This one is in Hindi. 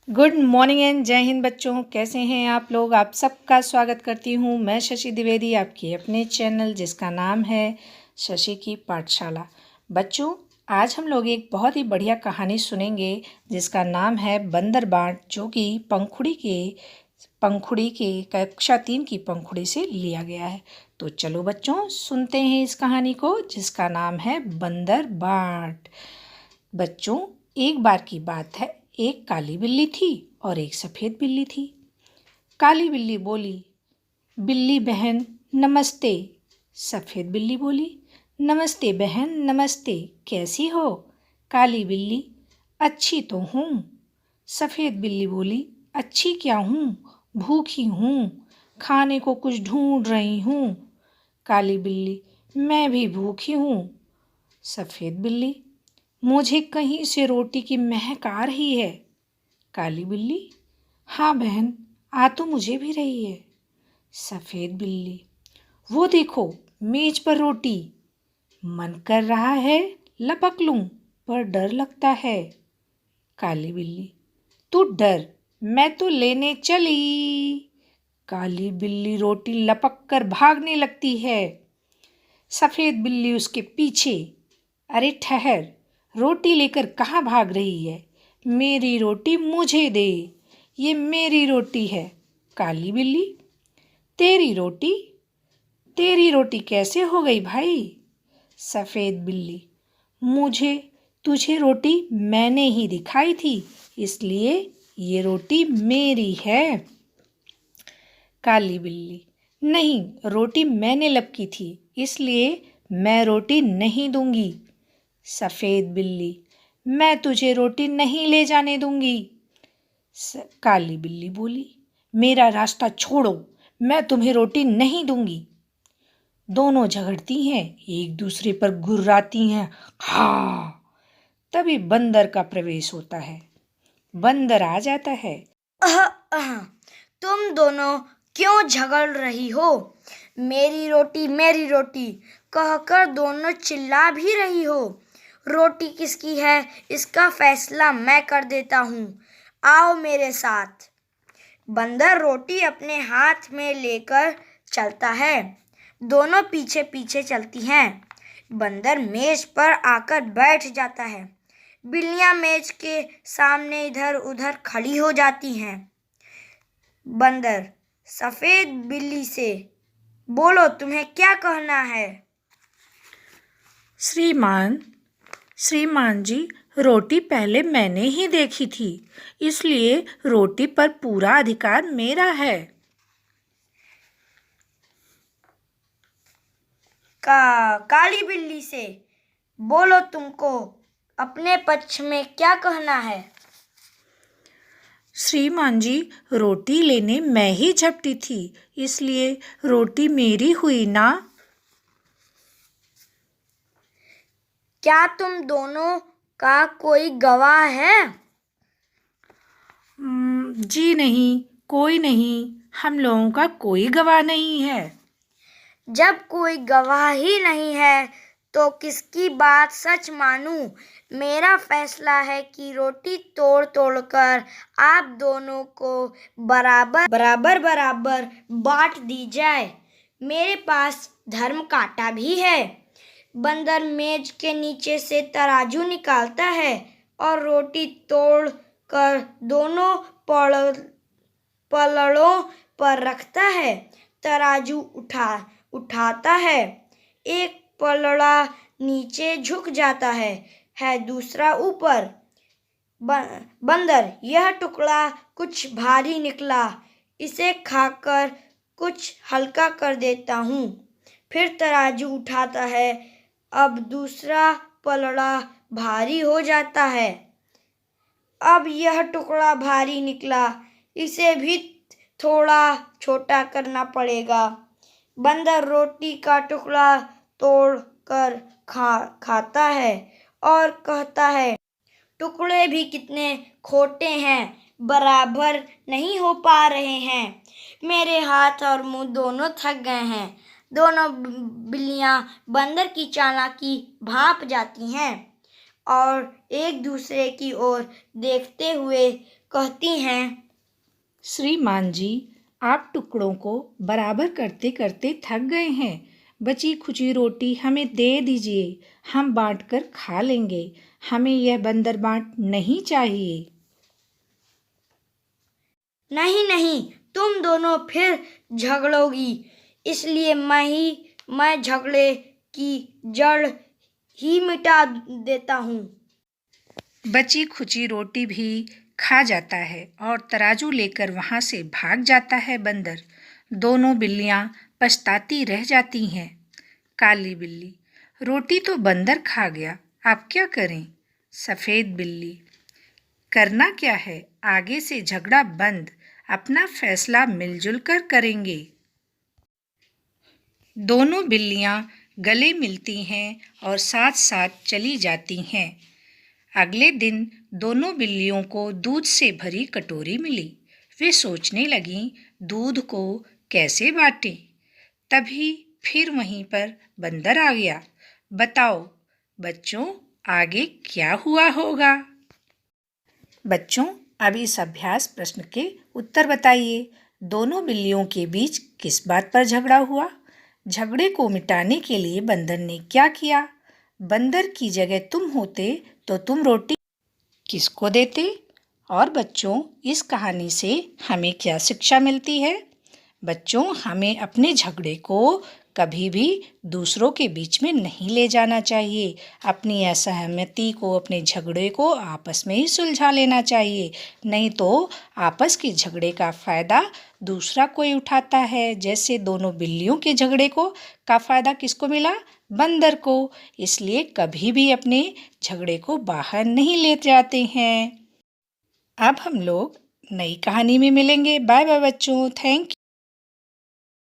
गुड मॉर्निंग एंड जय हिंद बच्चों। कैसे हैं आप लोग? आप सबका स्वागत करती हूँ मैं शशि द्विवेदी, आपके अपने चैनल जिसका नाम है शशि की पाठशाला। बच्चों, आज हम लोग एक बहुत ही बढ़िया कहानी सुनेंगे जिसका नाम है बंदर बाट, जो कि पंखुड़ी के कक्षा 3 की पंखुड़ी से लिया गया है। तो चलो बच्चों, सुनते हैं इस कहानी को जिसका नाम है बंदर बाट। बच्चों, एक बार की बात है, एक काली बिल्ली थी और एक सफ़ेद बिल्ली थी। काली बिल्ली बोली, बिल्ली बहन नमस्ते। सफ़ेद बिल्ली बोली, नमस्ते बहन नमस्ते, कैसी हो? काली बिल्ली, अच्छी तो हूँ। सफ़ेद बिल्ली बोली, अच्छी क्या हूँ, भूखी हूँ, खाने को कुछ ढूंढ रही हूँ। काली बिल्ली, मैं भी भूखी हूँ। सफ़ेद बिल्ली, मुझे कहीं से रोटी की महक आ रही है। काली बिल्ली, हाँ बहन, आ तो मुझे भी रही है। सफ़ेद बिल्ली, वो देखो मेज पर रोटी, मन कर रहा है लपक लूं, पर डर लगता है। काली बिल्ली, तू डर, मैं तो लेने चली। काली बिल्ली रोटी लपक कर भागने लगती है। सफ़ेद बिल्ली उसके पीछे। अरे ठहर, रोटी लेकर कहाँ भाग रही है? मेरी रोटी मुझे दे, ये मेरी रोटी है। काली बिल्ली, तेरी रोटी? तेरी रोटी कैसे हो गई भाई? सफ़ेद बिल्ली, मुझे तुझे रोटी मैंने ही दिखाई थी, इसलिए ये रोटी मेरी है। काली बिल्ली, नहीं, रोटी मैंने लपकी थी, इसलिए मैं रोटी नहीं दूंगी। सफ़ेद बिल्ली, मैं तुझे रोटी नहीं ले जाने दूंगी। काली बिल्ली बोली, मेरा रास्ता छोड़ो, मैं तुम्हें रोटी नहीं दूंगी। दोनों झगड़ती हैं, एक दूसरे पर गुर्राती हैं। हाँ, तभी बंदर का प्रवेश होता है। बंदर आ जाता है। तुम दोनों क्यों झगड़ रही हो? मेरी रोटी कहकर दोनों चिल्ला भी रही हो। रोटी किसकी है इसका फैसला मैं कर देता हूँ, आओ मेरे साथ। बंदर रोटी अपने हाथ में लेकर चलता है। दोनों पीछे पीछे चलती हैं। बंदर मेज पर आकर बैठ जाता है। बिल्लियां मेज के सामने इधर उधर खड़ी हो जाती हैं। बंदर सफ़ेद बिल्ली से, बोलो तुम्हें क्या कहना है? श्रीमान जी, रोटी पहले मैंने ही देखी थी, इसलिए रोटी पर पूरा अधिकार मेरा है। काली बिल्ली से, बोलो तुमको अपने पक्ष में क्या कहना है? श्रीमान जी, रोटी लेने मैं ही झपटी थी, इसलिए रोटी मेरी हुई ना। क्या तुम दोनों का कोई गवाह है? जी नहीं, कोई नहीं, हम लोगों का कोई गवाह नहीं है। जब कोई गवाह ही नहीं है तो किसकी बात सच मानूं? मेरा फैसला है कि रोटी तोड़ तोड़ कर आप दोनों को बराबर बांट दी जाए। मेरे पास धर्म कांटा भी है। बंदर मेज के नीचे से तराजू निकालता है और रोटी तोड़ कर दोनों पलड़ों पर रखता है। तराजू उठाता है, एक पलड़ा नीचे झुक जाता है दूसरा ऊपर। बंदर, यह टुकड़ा कुछ भारी निकला, इसे खाकर कुछ हल्का कर देता हूँ। फिर तराजू उठाता है, अब दूसरा पलड़ा भारी हो जाता है। अब यह टुकड़ा भारी निकला, इसे भी थोड़ा छोटा करना पड़ेगा। बंदर रोटी का टुकड़ा तोड़ कर खाता है और कहता है, टुकड़े भी कितने खोटे हैं, बराबर नहीं हो पा रहे हैं। मेरे हाथ और मुंह दोनों थक गए हैं। दोनों बिल्लियां बंदर की चालाकी भांप जाती हैं और एक दूसरे की ओर देखते हुए कहती हैं, श्रीमान जी, आप टुकड़ों को बराबर करते करते थक गए हैं। बची खुची रोटी हमें दे दीजिए, हम बांट कर खा लेंगे। हमें यह बंदर बांट नहीं चाहिए। नहीं नहीं, तुम दोनों फिर झगड़ोगी, इसलिए मैं झगड़े की जड़ ही मिटा देता हूँ। बची खुची रोटी भी खा जाता है और तराजू लेकर वहाँ से भाग जाता है बंदर। दोनों बिल्लियाँ पछताती रह जाती हैं। काली बिल्ली, रोटी तो बंदर खा गया, अब क्या करें? सफ़ेद बिल्ली, करना क्या है? आगे से झगड़ा बंद, अपना फैसला मिलजुल कर करेंगे। दोनों बिल्लियाँ गले मिलती हैं और साथ साथ चली जाती हैं। अगले दिन दोनों बिल्लियों को दूध से भरी कटोरी मिली। वे सोचने लगीं, दूध को कैसे बांटें। तभी फिर वहीं पर बंदर आ गया। बताओ बच्चों, आगे क्या हुआ होगा? बच्चों, अब इस अभ्यास प्रश्न के उत्तर बताइए। दोनों बिल्लियों के बीच किस बात पर झगड़ा हुआ? झगड़े को मिटाने के लिए बंदर ने क्या किया? बंदर की जगह तुम होते तो तुम रोटी किसको देते? और बच्चों, इस कहानी से हमें क्या शिक्षा मिलती है? बच्चों, हमें अपने झगड़े को कभी भी दूसरों के बीच में नहीं ले जाना चाहिए। अपनी असहमति को, अपने झगड़े को आपस में ही सुलझा लेना चाहिए। नहीं तो आपस के झगड़े का फ़ायदा दूसरा कोई उठाता है। जैसे दोनों बिल्लियों के झगड़े का फ़ायदा किसको मिला? बंदर को। इसलिए कभी भी अपने झगड़े को बाहर नहीं ले जाते हैं। अब हम लोग नई कहानी में मिलेंगे। बाय बाय बच्चों, थैंक यू।